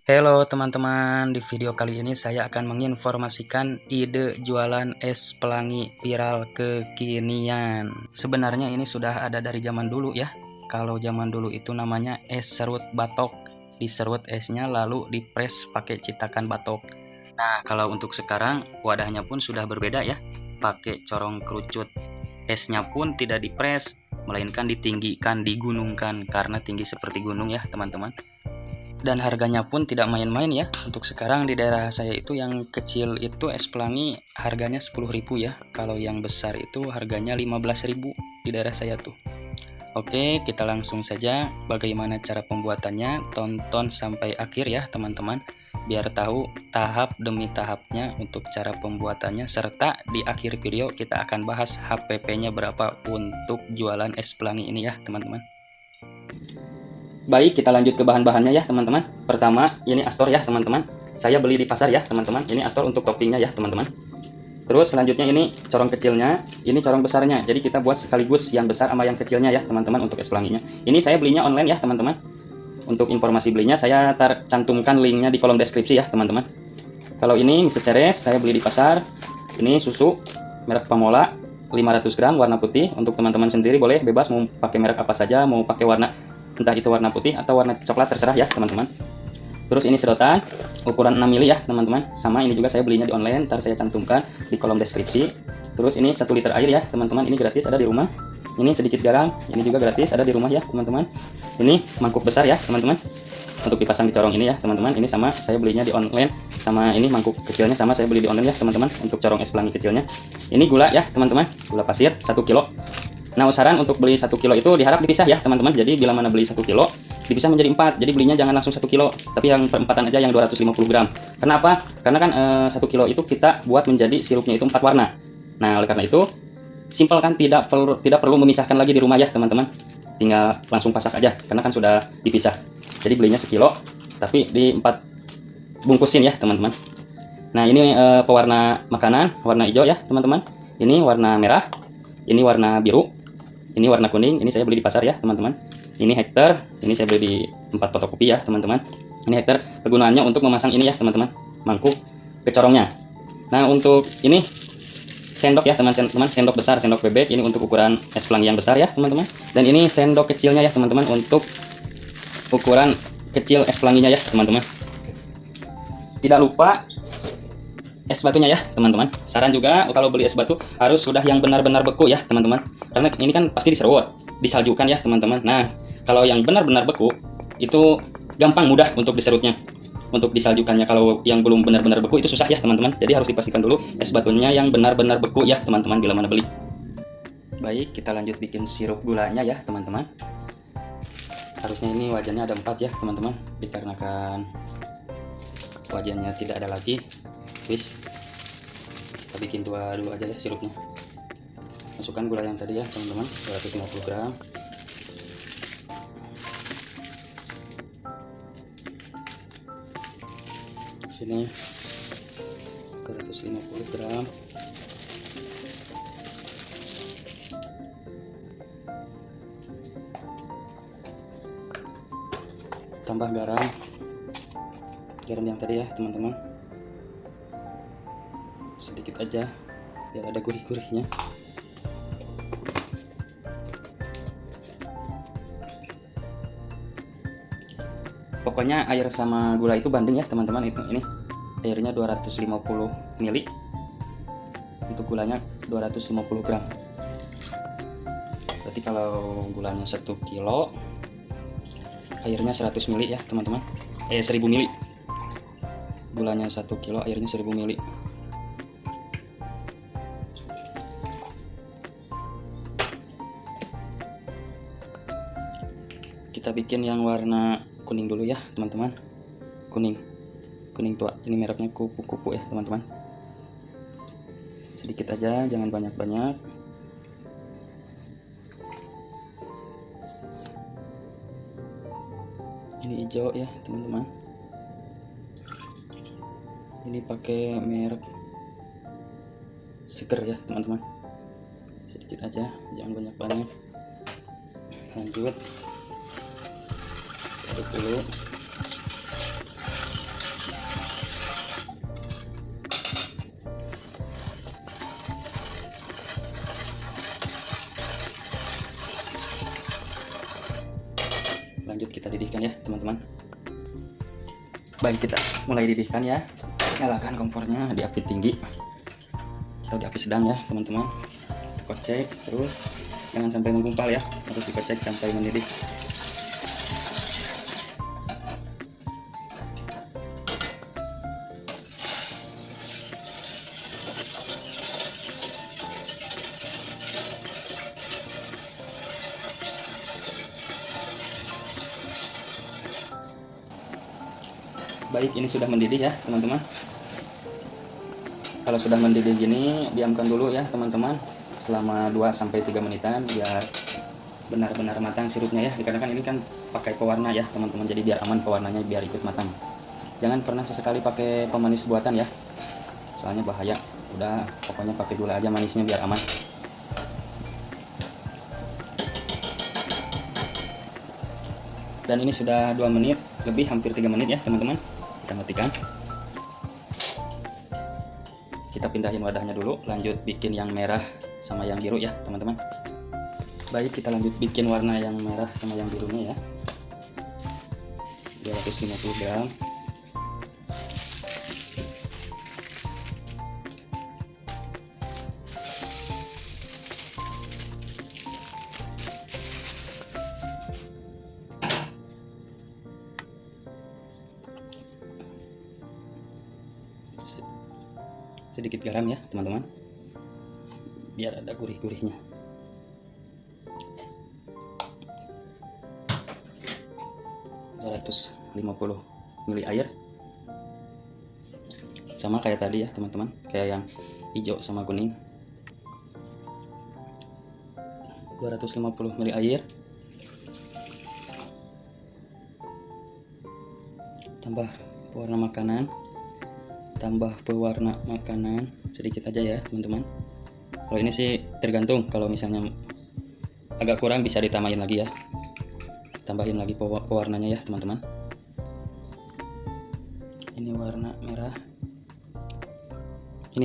Halo teman-teman, di video kali ini saya akan menginformasikan ide jualan es pelangi viral kekinian. Sebenarnya ini sudah ada dari zaman dulu ya. Kalau zaman dulu itu namanya es serut batok. Diserut esnya lalu dipres pakai citakan batok. Nah, kalau untuk sekarang wadahnya pun sudah berbeda ya. Pakai corong kerucut. Esnya pun tidak dipres, melainkan ditinggikan, digunungkan karena tinggi seperti gunung ya teman-teman. Dan harganya pun tidak main-main ya. Untuk sekarang di daerah saya itu yang kecil itu es pelangi harganya 10.000 ya. Kalau yang besar itu harganya 15.000 di daerah saya tuh. Oke, kita langsung saja bagaimana cara pembuatannya. Tonton sampai akhir ya teman-teman, biar tahu tahap demi tahapnya untuk cara pembuatannya, serta di akhir video kita akan bahas HPP-nya berapa untuk jualan es pelangi ini ya teman-teman. Baik, kita lanjut ke bahan-bahannya ya teman-teman. Pertama, ini astor ya teman-teman. Saya beli di pasar ya teman-teman. Ini astor untuk toppingnya ya teman-teman. Terus selanjutnya ini corong kecilnya, ini corong besarnya. Jadi kita buat sekaligus yang besar sama yang kecilnya ya teman-teman untuk es pelanginya. Ini saya belinya online ya teman-teman. Untuk informasi belinya saya cantumkan linknya di kolom deskripsi ya teman-teman. Kalau ini Mrs. Ceres saya beli di pasar. Ini susu merek Pamola 500 gram warna putih. Untuk teman-teman sendiri boleh bebas mau pakai merek apa saja, mau pakai warna entah itu warna putih atau warna coklat, terserah ya teman-teman. Terus ini sedotan ukuran 6 mili ya teman-teman. Sama ini juga saya belinya di online, ntar saya cantumkan di kolom deskripsi. Terus ini 1 liter air ya teman-teman, ini gratis ada di rumah. Ini sedikit garam, ini juga gratis ada di rumah ya teman-teman. Ini mangkuk besar ya teman-teman, untuk dipasang di corong ini ya teman-teman. Ini sama saya belinya di online. Sama ini mangkuk kecilnya sama saya beli di online ya teman-teman, untuk corong es pelangi kecilnya. Ini gula ya teman-teman, gula pasir 1 kilo. Nah, saran untuk beli 1 kilo itu diharap dipisah ya teman-teman. Jadi bila mana beli 1 kilo dipisah menjadi 4. Jadi belinya jangan langsung 1 kilo, tapi yang perempatan aja yang 250 gram. Kenapa? Karena kan 1 kilo itu kita buat menjadi sirupnya itu 4 warna. Nah, oleh karena itu simpel kan, tidak perlu memisahkan lagi di rumah ya teman-teman. Tinggal langsung pasak aja karena kan sudah dipisah. Jadi belinya 1 kilo tapi di 4 bungkusin ya teman-teman. Nah, ini pewarna makanan warna hijau ya teman-teman. Ini warna merah, ini warna biru, ini warna kuning. Ini saya beli di pasar ya teman-teman. Ini hektar, ini saya beli di tempat fotokopi ya teman-teman. Ini hektar, kegunaannya untuk memasang ini ya teman-teman, mangkuk kecorongnya. Nah, untuk ini sendok ya teman-teman, sendok besar, sendok bebek. Ini untuk ukuran es pelangi yang besar ya teman-teman. Dan ini sendok kecilnya ya teman-teman, untuk ukuran kecil es pelanginya ya teman-teman. Tidak lupa es batunya ya teman-teman. Saran juga kalau beli es batu harus sudah yang benar-benar beku ya teman-teman, karena ini kan pasti diserut, disaljukan ya teman-teman. Nah, kalau yang benar-benar beku itu gampang, mudah untuk diserutnya, untuk disaljukannya. Kalau yang belum benar-benar beku itu susah ya teman-teman. Jadi harus dipastikan dulu es batunya yang benar-benar beku ya teman-teman bila mana beli. Baik, kita lanjut bikin sirup gulanya ya teman-teman. Harusnya ini wajannya ada 4 ya teman-teman, dikarenakan wajannya tidak ada lagi. Wis, kita bikin 2 dulu aja ya sirupnya. Masukkan gula yang tadi ya teman-teman, 250 gram. Sini 250 gram. Tambah garam yang tadi ya teman-teman, sedikit aja biar ada gurih-gurihnya. Pokoknya air sama gula itu banding ya teman-teman. Ini airnya 250 ml, untuk gulanya 250 gram. Berarti kalau gulanya 1 kilo, airnya 100 ml ya teman-teman. 1000 ml. Gulanya 1 kilo, airnya 1000 ml. Kita bikin yang warna kuning dulu ya teman-teman. Kuning tua, ini mereknya kupu-kupu ya teman-teman. Sedikit aja, jangan banyak-banyak. Ini hijau ya teman-teman, ini pakai merek seger ya teman-teman. Sedikit aja, jangan banyak-banyak. Lanjut aduk dulu. didihkan ya teman-teman. Baik, kita mulai didihkan ya. Nyalakan kompornya di api tinggi atau di api sedang ya teman-teman. Kocek terus, jangan sampai menggumpal ya, harus dikocek sampai mendidih. Baik, ini sudah mendidih ya teman-teman. Kalau sudah mendidih gini, diamkan dulu ya teman-teman selama 2-3 menitan biar benar-benar matang sirupnya ya. Dikarenakan ini kan pakai pewarna ya teman-teman, jadi biar aman pewarnanya, biar ikut matang. Jangan pernah sesekali pakai pemanis buatan ya, soalnya bahaya. Udah, pokoknya pakai gula aja manisnya biar aman. Dan ini sudah 2 menit lebih, hampir 3 menit ya teman-teman. Kita matikan. Kita pindahin wadahnya dulu, lanjut bikin yang merah sama yang biru ya teman-teman. Baik, kita lanjut bikin warna yang merah sama yang birunya ya. 250 gram. Sedikit garam ya teman-teman, biar ada gurih-gurihnya. ...250 ml air, sama kayak tadi ya teman-teman, kayak yang hijau sama kuning. 250 ml air, tambah pewarna makanan, sedikit aja ya teman-teman. Kalau ini sih tergantung, kalau misalnya agak kurang bisa ditambahin lagi ya, tambahin lagi pewarnanya ya teman-teman. Ini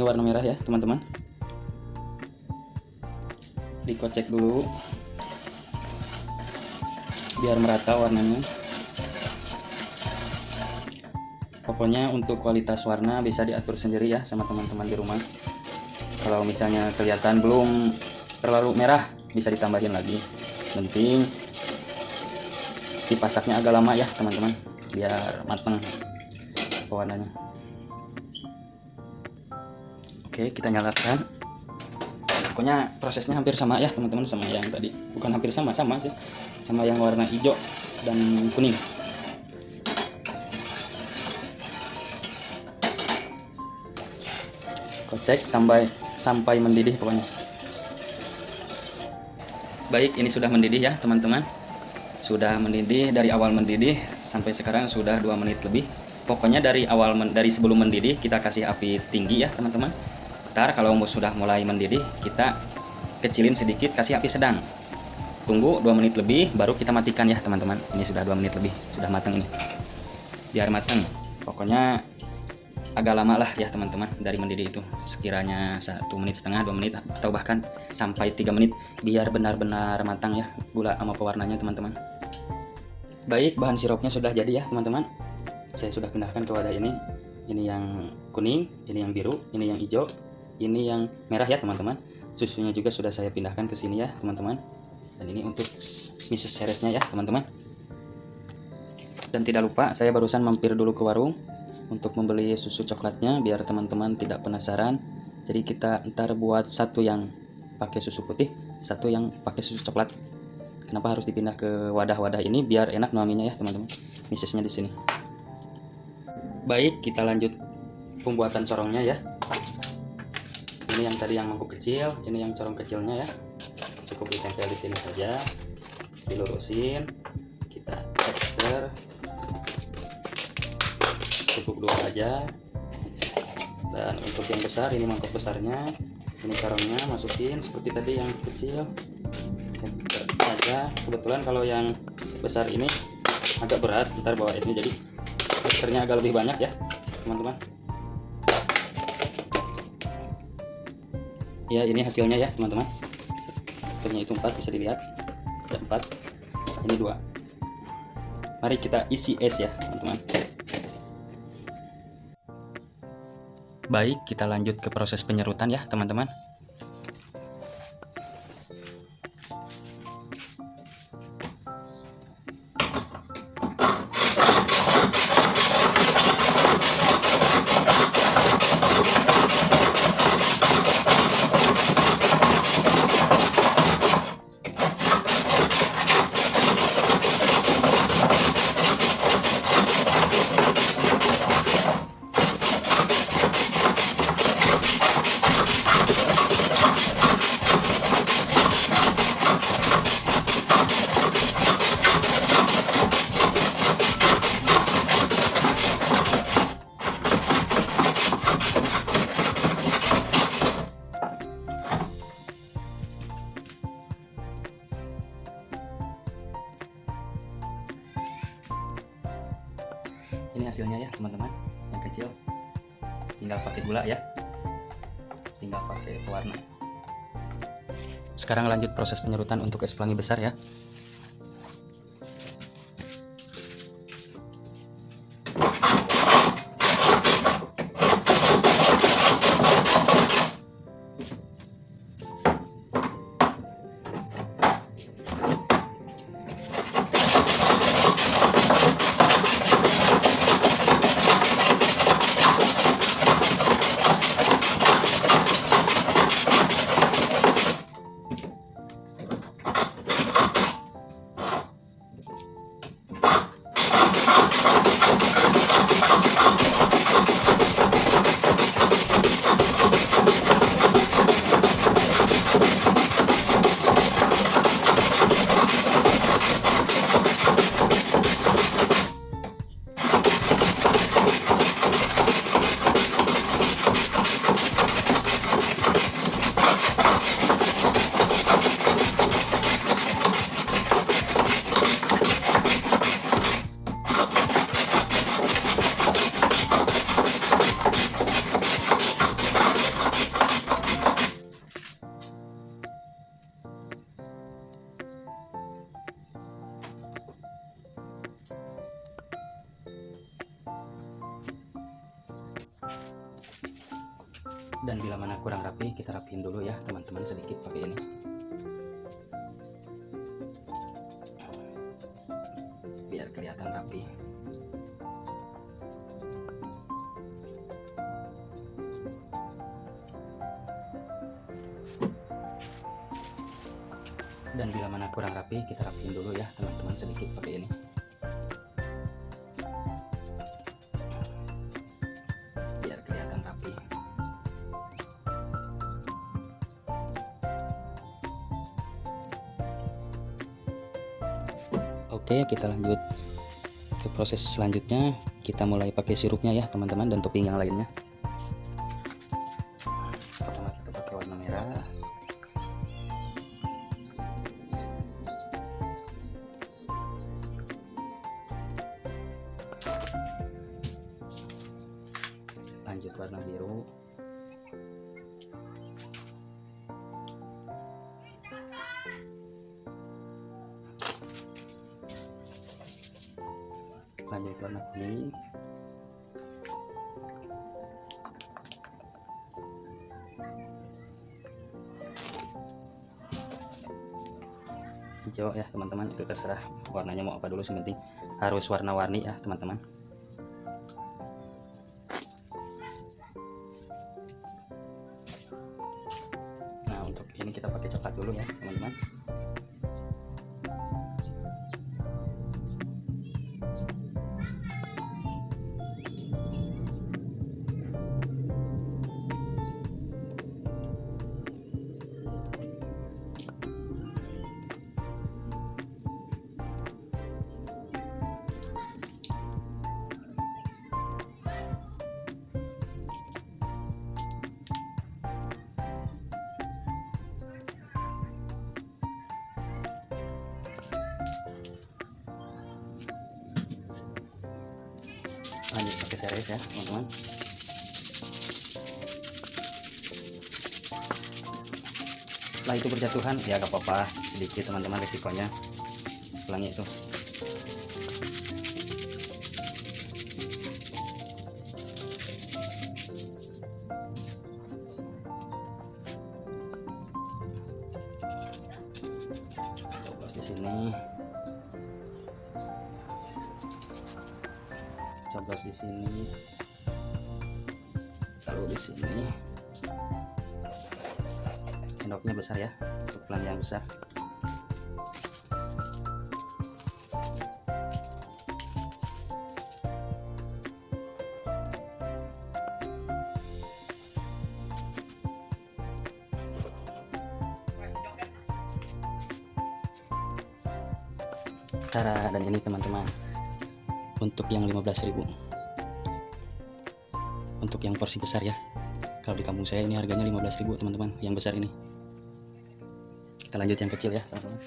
warna merah ya teman-teman. Dikocek dulu biar merata warnanya. Pokoknya untuk kualitas warna bisa diatur sendiri ya sama teman-teman di rumah. Kalau misalnya kelihatan belum terlalu merah, bisa ditambahin lagi. Penting dipasaknya agak lama ya teman-teman, biar matang pewarnanya. Oke, kita nyalakan. Pokoknya prosesnya hampir sama ya teman-teman, sama yang tadi. Bukan hampir sama sih, sama yang warna hijau dan kuning. Kocek sampai mendidih pokoknya. Baik, ini sudah mendidih ya teman-teman. Sudah mendidih, dari awal mendidih sampai sekarang sudah 2 menit lebih. Pokoknya dari sebelum mendidih kita kasih api tinggi ya teman-teman. Ntar kalau sudah mulai mendidih, kita kecilin sedikit, kasih api sedang. Tunggu 2 menit lebih baru kita matikan ya teman-teman. Ini sudah 2 menit lebih, sudah matang ini. Biar matang. Pokoknya agak lama lah ya teman-teman dari mendidih itu, sekiranya 1,5 menit, 2 menit, atau bahkan sampai 3 menit biar benar-benar matang ya gula sama pewarnanya teman-teman. Baik, bahan sirupnya sudah jadi ya teman-teman. Saya sudah pindahkan ke wadah ini. Ini yang kuning, ini yang biru, ini yang hijau, ini yang merah ya teman-teman. Susunya juga sudah saya pindahkan ke sini ya teman-teman. Dan ini untuk Mrs. Ceresnya ya teman-teman. Dan tidak lupa, saya barusan mampir dulu ke warung untuk membeli susu coklatnya biar teman-teman tidak penasaran. Jadi kita ntar buat satu yang pakai susu putih, satu yang pakai susu coklat. Kenapa harus dipindah ke wadah-wadah ini? Biar enak nuanginya ya teman-teman. Misesnya di sini. Baik, kita lanjut pembuatan corongnya ya. Ini yang tadi yang mangkuk kecil, ini yang corong kecilnya ya. Cukup ditempel di sini saja, dilurusin, kita tekster. Cukup 2 aja. Dan untuk yang besar, ini mangkok besarnya, ini corongnya masukin seperti tadi yang kecil aja. Kebetulan kalau yang besar ini agak berat, ntar bawa ini, jadi teksturnya agak lebih banyak ya teman-teman. Ya, ini hasilnya ya teman-teman. Teksturnya itu 4, bisa dilihat ada 4, ini 2. Mari kita isi es ya teman-teman. Baik, kita lanjut ke proses penyerutan ya teman-teman. Ini hasilnya ya teman-teman, yang kecil. Tinggal pakai gula ya, tinggal pakai pewarna. Sekarang lanjut proses penyerutan untuk es pelangi besar ya. Dan bila mana kurang rapi, kita rapiin dulu ya teman-teman, sedikit pakai ini. Biar kelihatan rapi. Dan bila mana kurang rapi, kita rapiin dulu ya teman-teman, sedikit pakai ini. Biar kelihatan rapi. Oke, kita lanjut ke proses selanjutnya. Kita mulai pakai sirupnya ya teman-teman, dan topping yang lainnya. Pertama kita pakai warna merah. Lanjut warna biru. Lanjut warna kuning. Hijau ya teman-teman, itu terserah warnanya mau apa dulu, yang penting harus warna-warni ya teman-teman. Nah, untuk ini kita pakai coklat dulu ya teman-teman. Lanjut pakai series ya teman-teman. Setelah itu berjatuhan ya gak apa-apa, sedikit teman-teman, resikonya pelangi itu. sini, coblos di sini, lalu di sini. Sendoknya besar ya, ukuran yang besar. Dan ini teman-teman, untuk yang 15.000, untuk yang porsi besar ya. Kalau di kampung saya ini harganya 15.000 teman-teman, yang besar ini. Kita lanjut yang kecil ya teman-teman.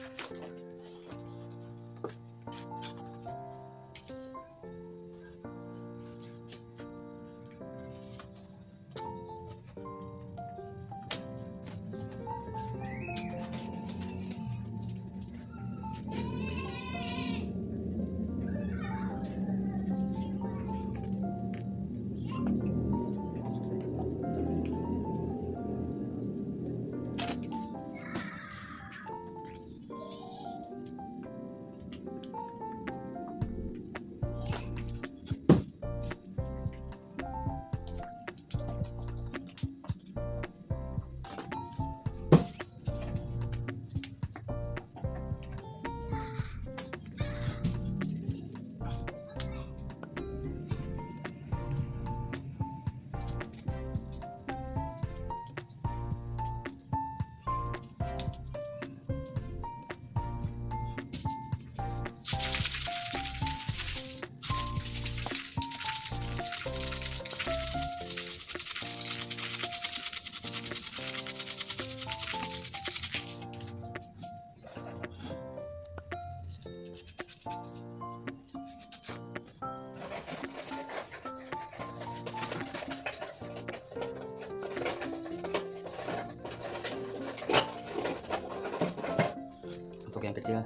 Yang kecil,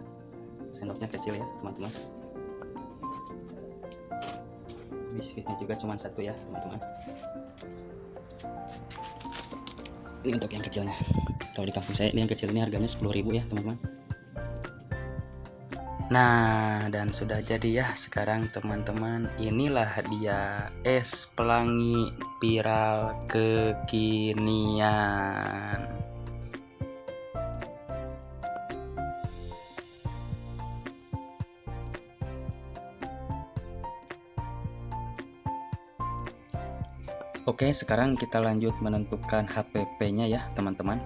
sendoknya kecil ya teman-teman. Biskuitnya juga cuma satu ya teman-teman. Ini untuk yang kecilnya. Kalau di kampung saya ini yang kecil ini harganya 10.000 ya teman-teman. Nah, dan sudah jadi ya sekarang teman-teman. Inilah dia es pelangi viral kekinian. Oke, sekarang kita lanjut menentukan HPP-nya ya teman-teman.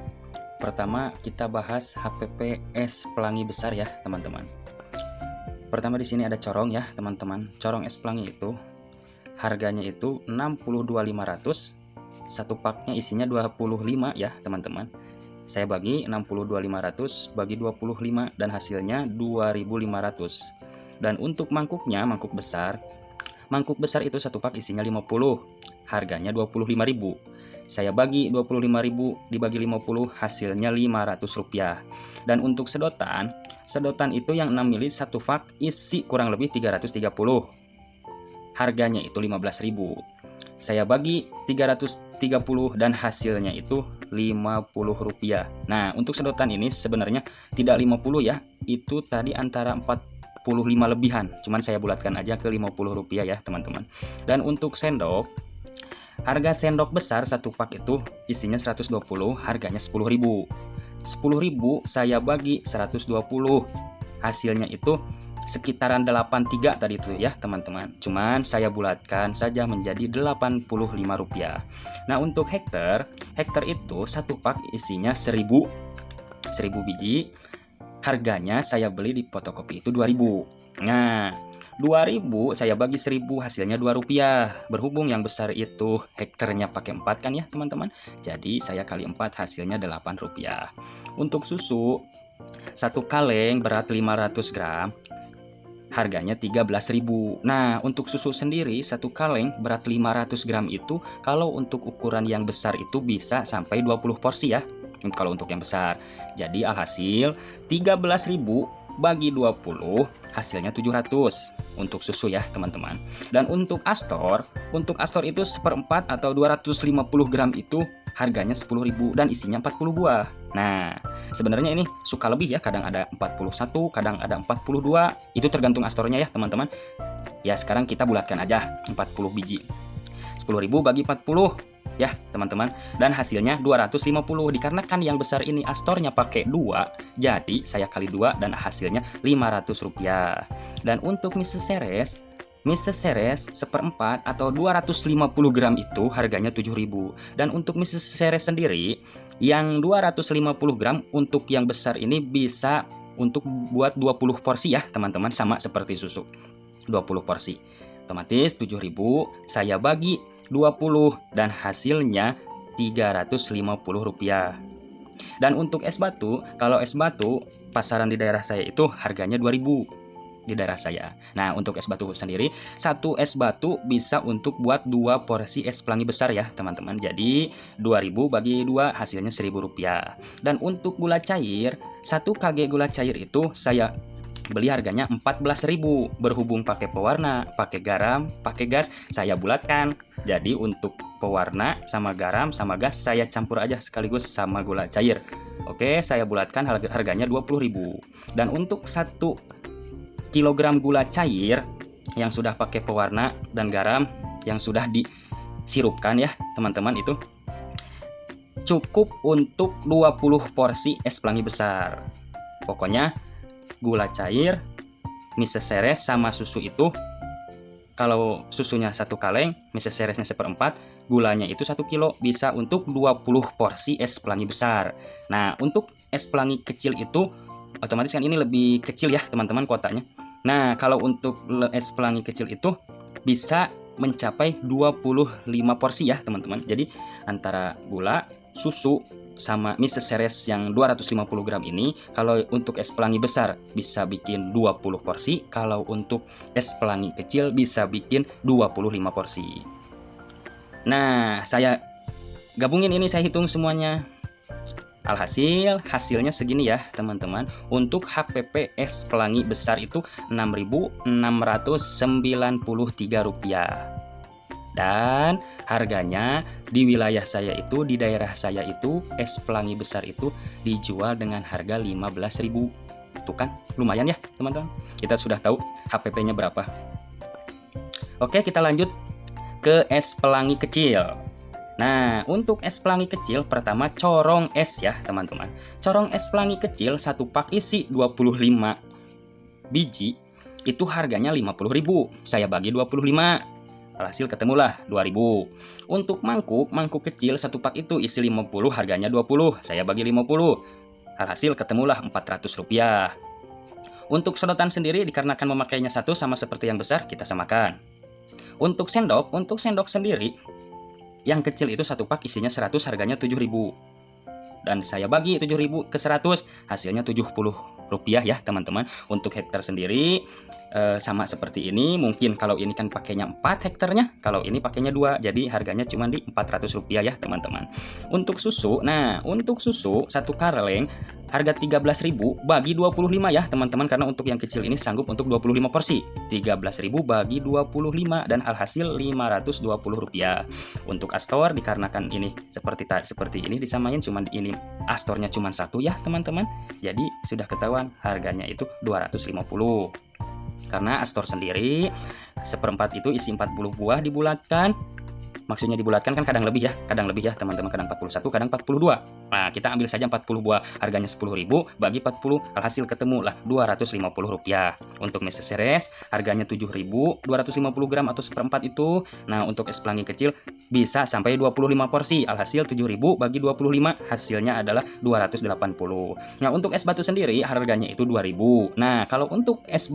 Pertama kita bahas HPP es pelangi besar ya teman-teman. Pertama di sini ada corong ya teman-teman. Corong es pelangi itu harganya itu 62.500. Satu paknya isinya 25 ya teman-teman. Saya bagi 62.500 bagi 25 dan hasilnya 2.500. Dan untuk mangkuknya, mangkuk besar itu satu pak isinya 50. Harganya 25.000. Saya bagi 25.000 dibagi 50 hasilnya 500 rupiah. Dan untuk sedotan itu yang 6 mili satu pak isi kurang lebih 330. Harganya itu 15.000. Saya bagi 330 dan hasilnya itu 50 rupiah. Nah, untuk sedotan ini sebenarnya tidak 50 ya. Itu tadi antara 45 lebihan. Cuman saya bulatkan aja ke 50 rupiah ya teman-teman. Dan untuk sendok, harga sendok besar satu pak itu isinya 120, harganya 10.000. 10.000 saya bagi 120. Hasilnya itu sekitaran 83 tadi itu ya teman-teman. Cuman saya bulatkan saja menjadi 85 rupiah. Nah, untuk hektar itu satu pak isinya 1000 biji. Harganya saya beli di fotokopi itu 2.000. Nah, 2.000 saya bagi 1.000 hasilnya 2 rupiah. Berhubung yang besar itu hektarnya pakai 4 kan ya teman-teman. Jadi saya kali 4 hasilnya 8 rupiah. Untuk susu satu kaleng berat 500 gram harganya 13.000. Nah, untuk susu sendiri satu kaleng berat 500 gram itu kalau untuk ukuran yang besar itu bisa sampai 20 porsi ya. Kalau untuk yang besar. Jadi alhasil 13.000 bagi 20 hasilnya 700 untuk susu ya teman-teman. Dan untuk Astor itu 1/4 atau 250 gram itu harganya 10.000 dan isinya 40 buah. Nah, sebenarnya ini suka lebih ya, kadang ada 41, kadang ada 42, itu tergantung astornya ya teman-teman. Ya sekarang kita bulatkan aja 40 biji. 10.000 bagi 40 ya teman-teman, dan hasilnya 250. Dikarenakan yang besar ini astornya pakai 2, jadi saya kali 2 dan hasilnya 500 rupiah. Dan untuk Mrs. Ceres seperempat atau 250 gram itu harganya 7.000. Dan untuk Mrs. Ceres sendiri yang 250 gram untuk yang besar ini bisa untuk buat 20 porsi ya teman-teman, sama seperti susu 20 porsi. Otomatis 7.000 saya bagi 20 dan hasilnya 350 rupiah. Dan untuk es batu, kalau es batu pasaran di daerah saya itu harganya 2.000 di daerah saya. Nah, untuk es batu sendiri, satu es batu bisa untuk buat 2 porsi es pelangi besar ya teman-teman. Jadi 2.000 bagi 2 hasilnya 1.000 rupiah. Dan untuk gula cair, 1 kg gula cair itu saya beli harganya 14.000. Berhubung pakai pewarna, pakai garam, pakai gas, saya bulatkan. Jadi untuk pewarna sama garam sama gas saya campur aja sekaligus sama gula cair. Oke, saya bulatkan harganya 20.000. Dan untuk 1 kilogram gula cair yang sudah pakai pewarna dan garam yang sudah disirupkan ya teman-teman, itu cukup untuk 20 porsi es pelangi besar. Pokoknya gula cair, Mrs. Ceres sama susu itu, kalau susunya 1 kaleng, Mrs. Ceresnya seperempat, gulanya itu 1 kilo, bisa untuk 20 porsi es pelangi besar. Nah, untuk es pelangi kecil itu otomatis kan ini lebih kecil ya teman-teman kuotanya. Nah, kalau untuk es pelangi kecil itu bisa mencapai 25 porsi ya teman-teman. Jadi antara gula, susu, sama Mrs. Ceres yang 250 gram ini, kalau untuk es pelangi besar bisa bikin 20 porsi, kalau untuk es pelangi kecil bisa bikin 25 porsi. Nah, saya gabungin ini, saya hitung semuanya. Alhasil hasilnya segini ya teman-teman. Untuk HPP es pelangi besar itu 6.693 rupiah. Dan harganya di wilayah saya itu, di daerah saya itu, es pelangi besar itu dijual dengan harga 15.000. Tuh kan lumayan ya teman-teman. Kita sudah tahu HPP-nya berapa. Oke, kita lanjut ke es pelangi kecil. Nah, untuk es pelangi kecil, pertama corong es ya teman-teman. Corong es pelangi kecil 1 pak isi 25 biji itu harganya 50.000. Saya bagi 25, alhasil ketemulah 2.000. Untuk mangkuk kecil 1 pak itu isi 50, harganya 20. Saya bagi 50, alhasil ketemulah 400 rupiah. Untuk sedotan sendiri dikarenakan memakainya satu sama seperti yang besar, kita samakan. Untuk sendok sendiri yang kecil itu 1 pak isinya 100, harganya 7.000. Dan saya bagi 7.000 ke 100, hasilnya 70 rupiah ya teman-teman. Untuk hektar sendiri sama seperti ini. Mungkin kalau ini kan pakainya 4 hektarnya, kalau ini pakainya 2, jadi harganya cuma di 400 rupiah ya teman-teman. Untuk susu, nah untuk susu 1 kaleng harga 13.000 bagi 25 ya teman-teman, karena untuk yang kecil ini sanggup untuk 25 porsi. 13.000 bagi 25 dan alhasil 520 rupiah. Untuk astor dikarenakan ini seperti ini disamain, cuman ini astornya cuma 1 ya teman-teman. Jadi sudah ketahuan harganya itu 250. Karena astor sendiri seperempat itu isi 40 buah dibulatkan. Maksudnya dibulatkan kan kadang lebih ya teman-teman, kadang 41, kadang 42. Nah, kita ambil saja 40 buah, harganya 10.000 bagi 40, alhasil ketemu lah 250 rupiah. Untuk Mrs. Ceres harganya 7.000, 250 gram atau seperempat itu. Nah, untuk es pelangi kecil bisa sampai 25 porsi, alhasil 7.000 bagi 25, hasilnya adalah 280. Nah, untuk es batu sendiri harganya itu 2.000. Nah, kalau untuk es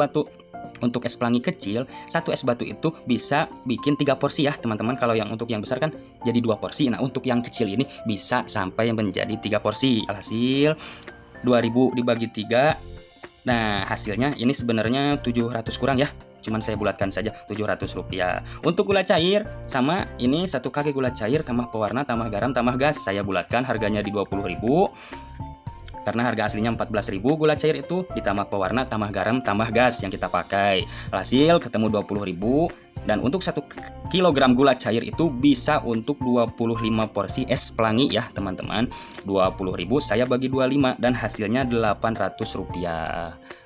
pelangi kecil, 1 es batu itu bisa bikin 3 porsi ya teman-teman. Kalau yang untuk yang besar kan jadi 2 porsi. Nah, untuk yang kecil ini bisa sampai menjadi 3 porsi. Alhasil 2.000 dibagi 3. Nah, hasilnya ini sebenarnya 700 kurang ya. Cuman saya bulatkan saja 700 rupiah. Untuk gula cair sama ini 1 kg gula cair tambah pewarna, tambah garam, tambah gas. Saya bulatkan harganya di 20.000. Karena harga aslinya 14.000 gula cair itu, ditambah pewarna, tambah garam, tambah gas yang kita pakai. Hasil ketemu 20.000. Dan untuk 1 kilogram gula cair itu bisa untuk 25 porsi es pelangi ya teman-teman. 20.000 saya bagi 25 dan hasilnya Rp800.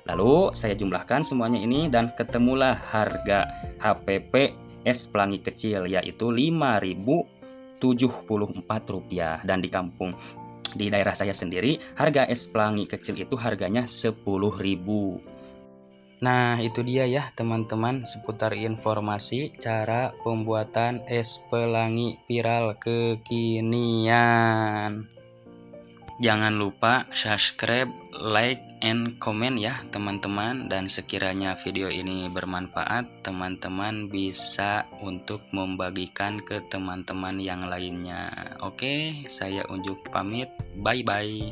Lalu saya jumlahkan semuanya ini dan ketemulah harga HPP es pelangi kecil, yaitu Rp5.074. Dan di daerah saya sendiri harga es pelangi kecil itu harganya 10.000. Nah, itu dia ya teman-teman seputar informasi cara pembuatan es pelangi viral kekinian. Jangan lupa subscribe, like, and comment ya teman-teman. Dan sekiranya video ini bermanfaat, teman-teman bisa untuk membagikan ke teman-teman yang lainnya. Oke, saya Unjuk pamit. Bye-bye.